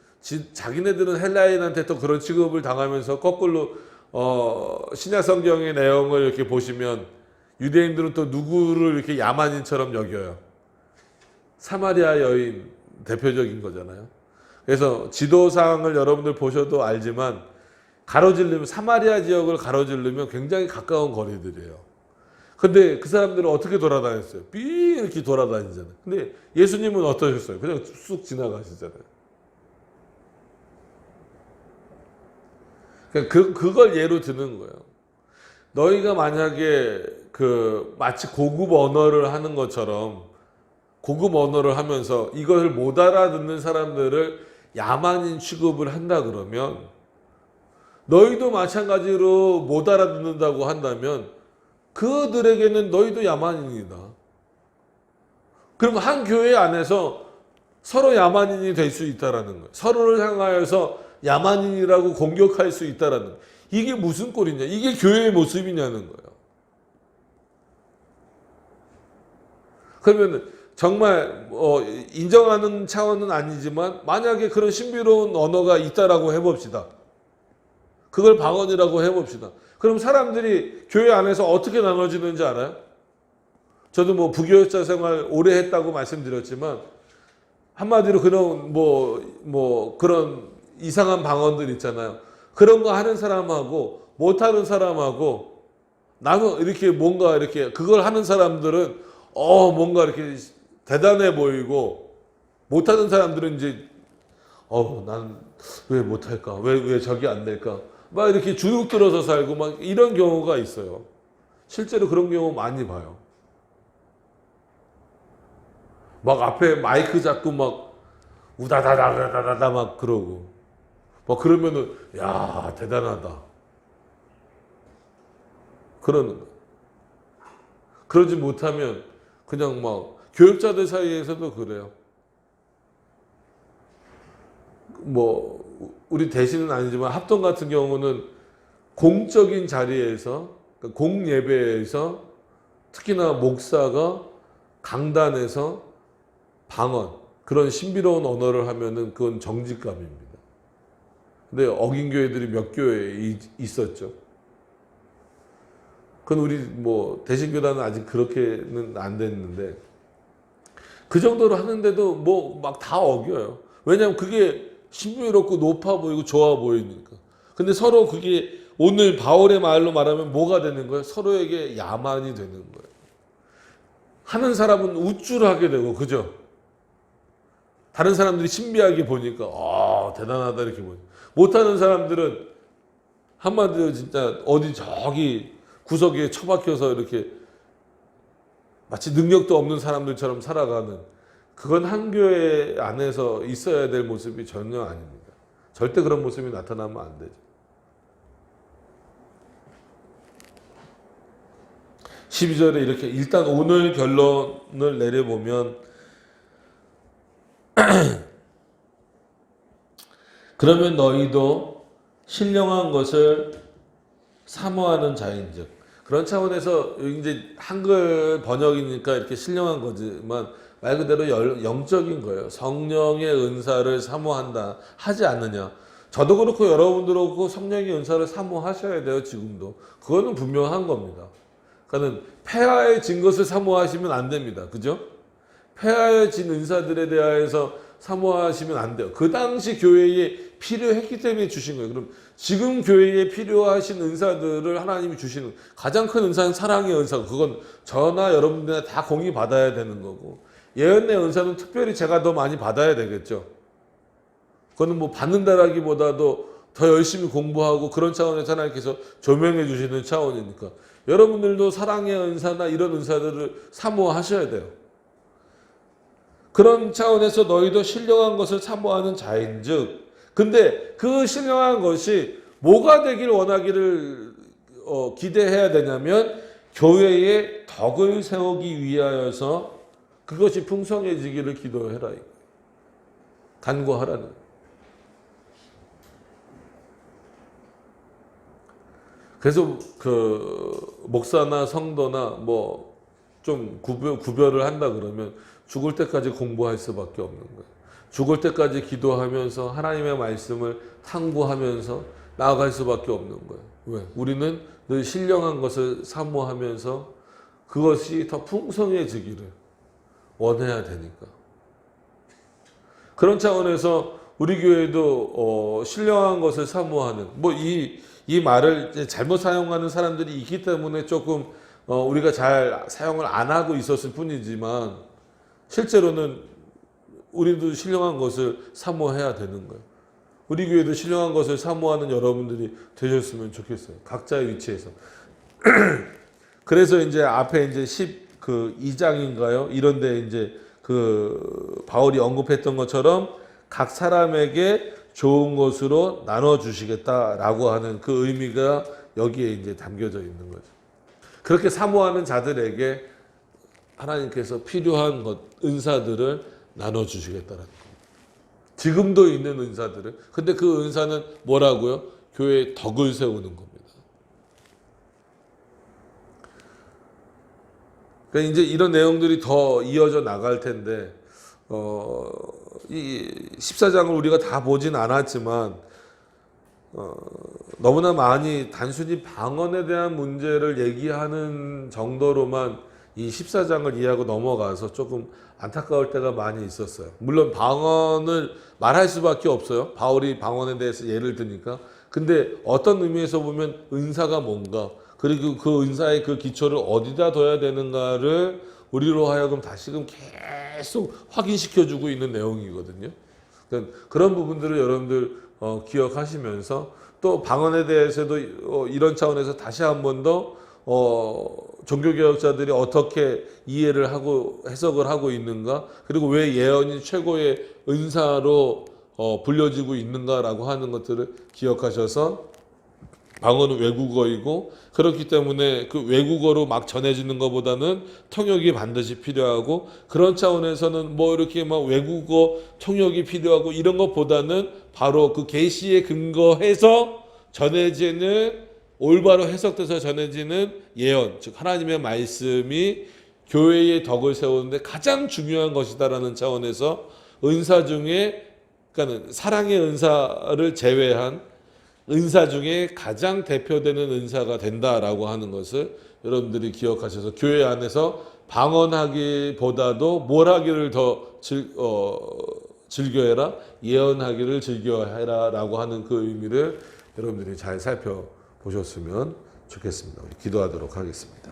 자기네들은 헬라인한테 또 그런 취급을 당하면서 거꾸로 신약 성경의 내용을 이렇게 보시면 유대인들은 또 누구를 이렇게 야만인처럼 여겨요? 사마리아 여인 대표적인 거잖아요. 그래서 지도상을 여러분들 보셔도 알지만 가로질르면 사마리아 지역을 가로질르면 굉장히 가까운 거리들이에요. 근데 그 사람들은 어떻게 돌아다녔어요? 삥 이렇게 돌아다니잖아요. 근데 예수님은 어떠셨어요? 그냥 쑥 지나가시잖아요. 그걸 예로 드는 거예요. 너희가 만약에 마치 고급 언어를 하는 것처럼 고급 언어를 하면서 이걸 못 알아듣는 사람들을 야만인 취급을 한다 그러면 너희도 마찬가지로 못 알아듣는다고 한다면 그들에게는 너희도 야만인이다. 그럼 한 교회 안에서 서로 야만인이 될 수 있다라는 거예요. 서로를 향하여서 야만인이라고 공격할 수 있다라는 거예요. 이게 무슨 꼴이냐? 이게 교회의 모습이냐는 거예요. 그러면 정말 인정하는 차원은 아니지만 만약에 그런 신비로운 언어가 있다라고 해봅시다. 그걸 방언이라고 해봅시다. 그럼 사람들이 교회 안에서 어떻게 나눠지는지 알아요? 저도 뭐 부교육자 생활 오래 했다고 말씀드렸지만 한마디로 그런 그런 이상한 방언들 있잖아요. 그런 거 하는 사람하고 못하는 사람하고 나는 이렇게 뭔가 이렇게 그걸 하는 사람들은 뭔가 이렇게 대단해 보이고 못하는 사람들은 이제 난 왜 못할까? 왜 저기 안 될까? 막 이렇게 주눅 들어서 살고 막 이런 경우가 있어요. 실제로 그런 경우 많이 봐요. 막 앞에 마이크 잡고 막 우다다다다다다 막 그러고 막 그러면은 야 대단하다 그러는 거. 그러지 못하면 그냥 막 교육자들 사이에서도 그래요. 우리 대신은 아니지만 합동 같은 경우는 공적인 자리에서 그러니까 공예배에서 특히나 목사가 강단에서 방언 그런 신비로운 언어를 하면은 그건 정직감입니다. 근데 어긴 교회들이 몇 교회에 있었죠. 그건 우리 대신교단은 아직 그렇게는 안 됐는데 그 정도로 하는데도 막 다 어겨요. 왜냐하면 그게 신비롭고 높아 보이고 좋아 보이니까. 근데 서로 그게 오늘 바울의 말로 말하면 뭐가 되는 거예요? 서로에게 야만이 되는 거예요. 하는 사람은 우쭐하게 되고 그죠? 다른 사람들이 신비하게 보니까 대단하다 이렇게 보니 못하는 사람들은 한마디로 진짜 어디 저기 구석에 처박혀서 이렇게 마치 능력도 없는 사람들처럼 살아가는 그건 한 교회 안에서 있어야 될 모습이 전혀 아닙니다. 절대 그런 모습이 나타나면 안 되죠. 12절에 이렇게 일단 오늘 결론을 내려보면 그러면 너희도 신령한 것을 사모하는 자인즉 그런 차원에서 이제 한글 번역이니까 이렇게 신령한 거지만 말 그대로 영적인 거예요. 성령의 은사를 사모한다 하지 않느냐. 저도 그렇고 여러분도 그렇고 성령의 은사를 사모하셔야 돼요. 지금도. 그거는 분명한 겁니다. 그러니까 폐하에 진 것을 사모하시면 안 됩니다. 그죠? 폐하에 진 은사들에 대하여서 사모하시면 안 돼요. 그 당시 교회에 필요했기 때문에 주신 거예요. 그럼 지금 교회에 필요하신 은사들을 하나님이 주시는 가장 큰 은사는 사랑의 은사고 그건 저나 여러분들이나 다 공의 받아야 되는 거고 예언의 은사는 특별히 제가 더 많이 받아야 되겠죠. 그거는 받는다라기보다도 더 열심히 공부하고 그런 차원에서 하나님께서 조명해 주시는 차원이니까 여러분들도 사랑의 은사나 이런 은사들을 사모하셔야 돼요. 그런 차원에서 너희도 신령한 것을 사모하는 자인즉. 근데 그 신령한 것이 뭐가 되길 원하기를 기대해야 되냐면 교회의 덕을 세우기 위하여서 그것이 풍성해지기를 기도해라. 간구하라는. 그래서 그 목사나 성도나 뭐 좀 구별을 한다 그러면 죽을 때까지 공부할 수밖에 없는 거예요. 죽을 때까지 기도하면서 하나님의 말씀을 탐구하면서 나아갈 수밖에 없는 거예요. 왜? 우리는 늘 신령한 것을 사모하면서 그것이 더 풍성해지기를 원해야 되니까. 그런 차원에서 우리 교회도 신령한 것을 사모하는, 뭐 이 말을 잘못 사용하는 사람들이 있기 때문에 조금 우리가 잘 사용을 안 하고 있었을 뿐이지만 실제로는 우리도 신령한 것을 사모해야 되는 거예요. 우리 교회도 신령한 것을 사모하는 여러분들이 되셨으면 좋겠어요. 각자의 위치에서. 그래서 이제 앞에 이제 12장인가요? 이런데 이제 그 바울이 언급했던 것처럼 각 사람에게 좋은 것으로 나눠 주시겠다라고 하는 그 의미가 여기에 이제 담겨져 있는 거죠. 그렇게 사모하는 자들에게 하나님께서 필요한 은사들을 나눠 주시겠다라는 겁니다. 지금도 있는 은사들을. 근데 그 은사는 뭐라고요? 교회의 덕을 세우는 겁니다. 그러니까 이제 이런 내용들이 더 이어져 나갈 텐데 이 14장을 우리가 다 보진 않았지만 너무나 많이 단순히 방언에 대한 문제를 얘기하는 정도로만 이 14장을 이해하고 넘어가서 조금 안타까울 때가 많이 있었어요. 물론 방언을 말할 수밖에 없어요. 바울이 방언에 대해서 예를 드니까. 근데 어떤 의미에서 보면 은사가 뭔가, 그리고 그 은사의 그 기초를 어디다 둬야 되는가를 우리로 하여금 다시금 계속 확인시켜주고 있는 내용이거든요. 그러니까 그런 부분들을 여러분들 기억하시면서 또 방언에 대해서도 이런 차원에서 다시 한 번 더 종교개혁자들이 어떻게 이해를 하고 해석을 하고 있는가, 그리고 왜 예언이 최고의 은사로 불려지고 있는가라고 하는 것들을 기억하셔서, 방언은 외국어이고 그렇기 때문에 그 외국어로 막 전해지는 것보다는 통역이 반드시 필요하고, 그런 차원에서는 뭐 이렇게 막 외국어 통역이 필요하고 이런 것보다는 바로 그 계시에 근거해서 전해지는, 올바로 해석돼서 전해지는 예언, 즉 하나님의 말씀이 교회의 덕을 세우는데 가장 중요한 것이다라는 차원에서 은사 중에, 그러니까 사랑의 은사를 제외한 은사 중에 가장 대표되는 은사가 된다라고 하는 것을 여러분들이 기억하셔서 교회 안에서 방언하기보다도 뭘 하기를 더 즐겨해라, 예언하기를 즐겨해라 라고 하는 그 의미를 여러분들이 잘 살펴보셨으면 좋겠습니다. 기도하도록 하겠습니다.